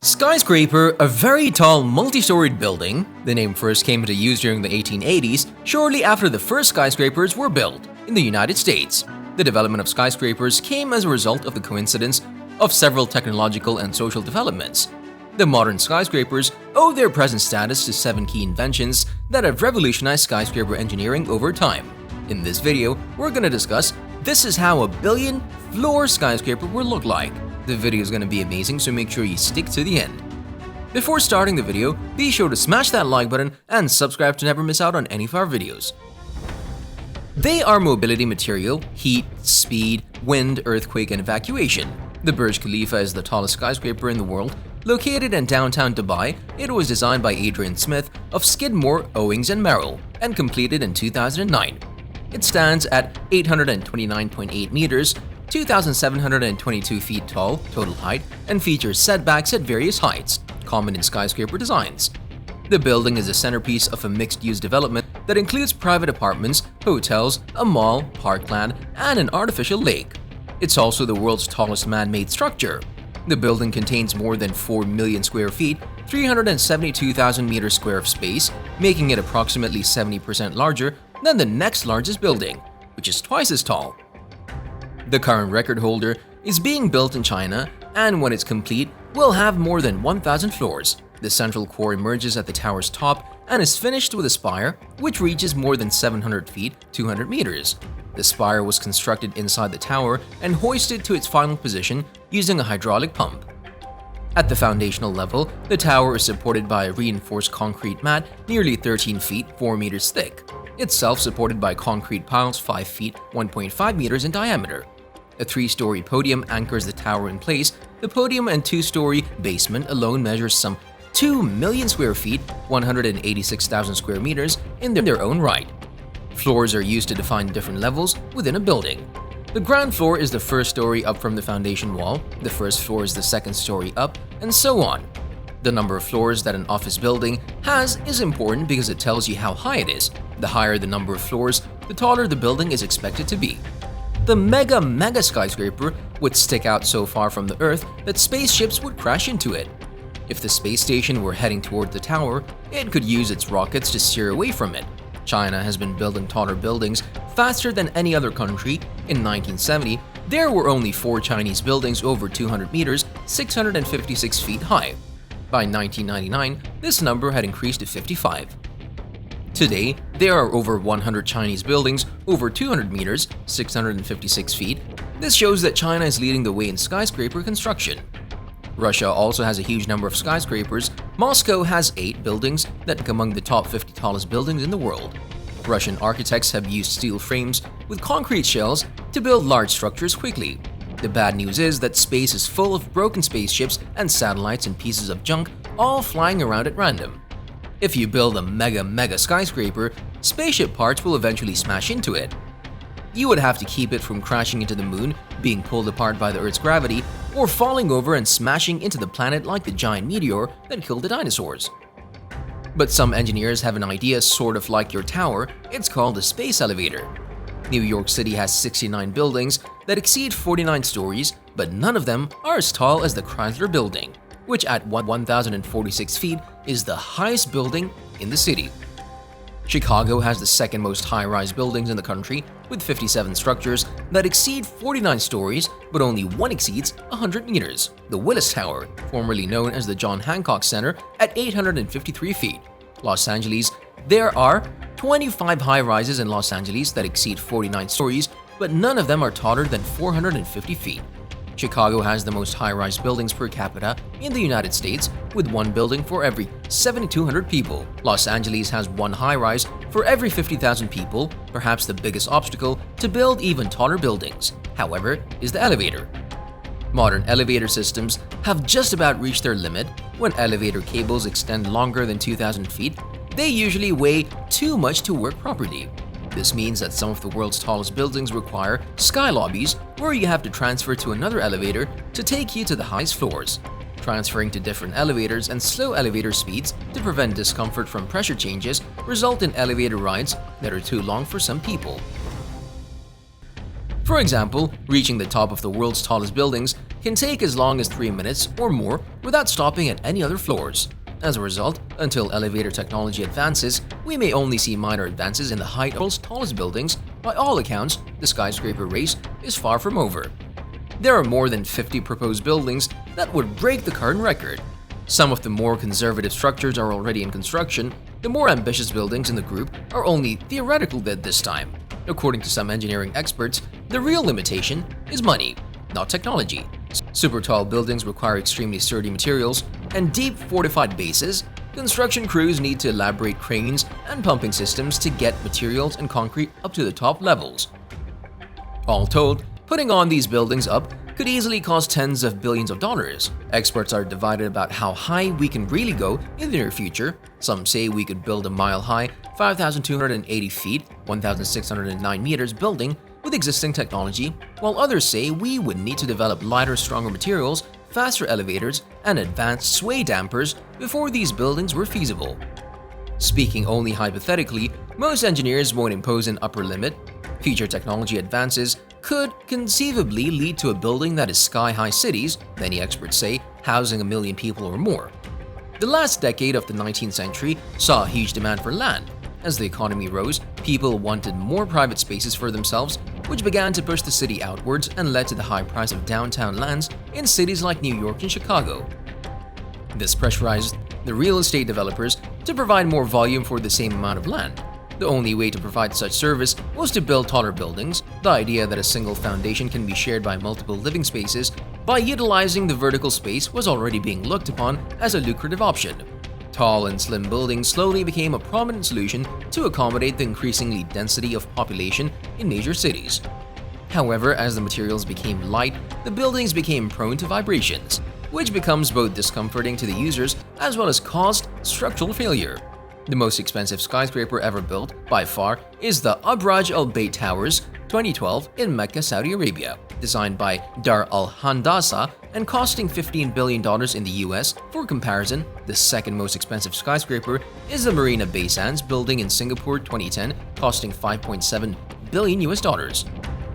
Skyscraper, a very tall multi-storied building. The name first came into use during the 1880s, shortly after the first skyscrapers were built in the United States. The development of skyscrapers came as a result of the coincidence of several technological and social developments. The modern skyscrapers owe their present status to 7 key inventions that have revolutionized skyscraper engineering over time. In this video, we're going to discuss this is how a billion-floor skyscraper will look like. The video is going to be amazing, so make sure you stick to the end. Before starting the video, be sure to smash that like button and subscribe to never miss out on any of our videos. They are mobility material, heat, speed, wind, earthquake, and evacuation. The Burj Khalifa is the tallest skyscraper in the world. Located in downtown Dubai, it was designed by Adrian Smith of Skidmore, Owings & Merrill and completed in 2009. It stands at 829.8 meters, 2,722 feet tall total height, and features setbacks at various heights, common in skyscraper designs. The building is the centerpiece of a mixed-use development that includes private apartments, hotels, a mall, parkland, and an artificial lake. It's also the world's tallest man-made structure. The building contains more than 4 million square feet, 372,000 meters square of space, making it approximately 70% larger than the next largest building, which is twice as tall. The current record holder is being built in China, and when it's complete, will have more than 1,000 floors. The central core emerges at the tower's top and is finished with a spire, which reaches more than 700 feet, 200 meters. The spire was constructed inside the tower and hoisted to its final position using a hydraulic pump. At the foundational level, the tower is supported by a reinforced concrete mat nearly 13 feet, 4 meters thick, itself supported by concrete piles 5 feet, 1.5 meters in diameter. A 3-story podium anchors the tower in place. The podium and 2-story basement alone measures some 2 million square feet, 186,000 square meters in their own right. Floors are used to define different levels within a building. The ground floor is the first story up from the foundation wall, the first floor is the second story up, and so on. The number of floors that an office building has is important because it tells you how high it is. The higher the number of floors, the taller the building is expected to be. The mega skyscraper would stick out so far from the Earth that spaceships would crash into it. If the space station were heading toward the tower, it could use its rockets to steer away from it. China has been building taller buildings faster than any other country. In 1970, there were only 4 Chinese buildings over 200 meters, 656 feet high. By 1999, this number had increased to 55. Today, there are over 100 Chinese buildings over 200 meters, 656 feet. This shows that China is leading the way in skyscraper construction. Russia also has a huge number of skyscrapers. Moscow has 8 buildings that rank among the top 50 tallest buildings in the world. Russian architects have used steel frames with concrete shells to build large structures quickly. The bad news is that space is full of broken spaceships and satellites and pieces of junk all flying around at random. If you build a mega skyscraper, spaceship parts will eventually smash into it. You would have to keep it from crashing into the moon, being pulled apart by the Earth's gravity, or falling over and smashing into the planet like the giant meteor that killed the dinosaurs. But some engineers have an idea sort of like your tower. It's called a space elevator. New York City has 69 buildings that exceed 49 stories, but none of them are as tall as the Chrysler Building, which at 1,046 feet is the highest building in the city. Chicago has the second most high-rise buildings in the country, with 57 structures that exceed 49 stories, but only one exceeds 100 meters. The Willis Tower, formerly known as the John Hancock Center, at 853 feet. Los Angeles, there are 25 high-rises in Los Angeles that exceed 49 stories, but none of them are taller than 450 feet. Chicago has the most high-rise buildings per capita in the United States, with 1 building for every 7,200 people. Los Angeles has 1 high-rise for every 50,000 people. Perhaps the biggest obstacle to build even taller buildings, however, is the elevator. Modern elevator systems have just about reached their limit. When elevator cables extend longer than 2,000 feet, they usually weigh too much to work properly. This means that some of the world's tallest buildings require sky lobbies where you have to transfer to another elevator to take you to the highest floors. Transferring to different elevators and slow elevator speeds to prevent discomfort from pressure changes result in elevator rides that are too long for some people. For example, reaching the top of the world's tallest buildings can take as long as 3 minutes or more without stopping at any other floors. As a result, until elevator technology advances, we may only see minor advances in the height of the world's tallest buildings. By all accounts, the skyscraper race is far from over. There are more than 50 proposed buildings that would break the current record. Some of the more conservative structures are already in construction. The more ambitious buildings in the group are only theoretical at this time. According to some engineering experts, the real limitation is money, not technology. Super tall buildings require extremely sturdy materials and deep fortified bases. Construction crews need to elaborate cranes and pumping systems to get materials and concrete up to the top levels. All told, putting on these buildings up could easily cost tens of billions of dollars. Experts are divided about how high we can really go in the near future. Some say we could build a mile-high, 5,280 feet, 1,609 meters building with existing technology, while others say we would need to develop lighter, stronger materials, faster elevators, and advanced sway dampers before these buildings were feasible. Speaking only hypothetically, most engineers won't impose an upper limit. Future technology advances could conceivably lead to a building that is sky-high cities, many experts say, housing 1 million people or more. The last decade of the 19th century saw a huge demand for land. As the economy rose, people wanted more private spaces for themselves, which began to push the city outwards and led to the high price of downtown lands in cities like New York and Chicago. This pressurized the real estate developers to provide more volume for the same amount of land. The only way to provide such service was to build taller buildings. The idea that a single foundation can be shared by multiple living spaces by utilizing the vertical space was already being looked upon as a lucrative option. Tall and slim buildings slowly became a prominent solution to accommodate the increasingly density of population in major cities. However, as the materials became light, the buildings became prone to vibrations, which becomes both discomforting to the users as well as caused structural failure. The most expensive skyscraper ever built, by far, is the Abraj Al Bayt Towers 2012 in Mecca, Saudi Arabia, designed by Dar Al Handasa and costing $15 billion in the US. For comparison, the second most expensive skyscraper is the Marina Bay Sands building in Singapore 2010, costing $5.7 billion US.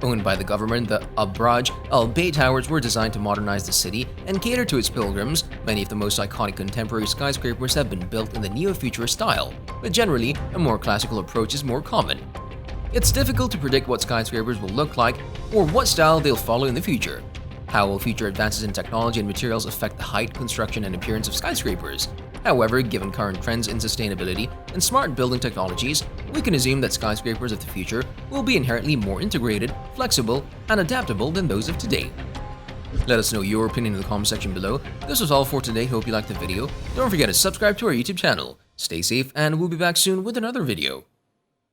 Owned by the government, the Abraj Al Bayt Towers were designed to modernize the city and cater to its pilgrims. Many of the most iconic contemporary skyscrapers have been built in the neo-futurist style, but generally, a more classical approach is more common. It's difficult to predict what skyscrapers will look like or what style they'll follow in the future. How will future advances in technology and materials affect the height, construction, and appearance of skyscrapers? However, given current trends in sustainability and smart building technologies, we can assume that skyscrapers of the future will be inherently more integrated, flexible, and adaptable than those of today. Let us know your opinion in the comment section below. This was all for today. Hope you liked the video. Don't forget to subscribe to our YouTube channel. Stay safe, and we'll be back soon with another video.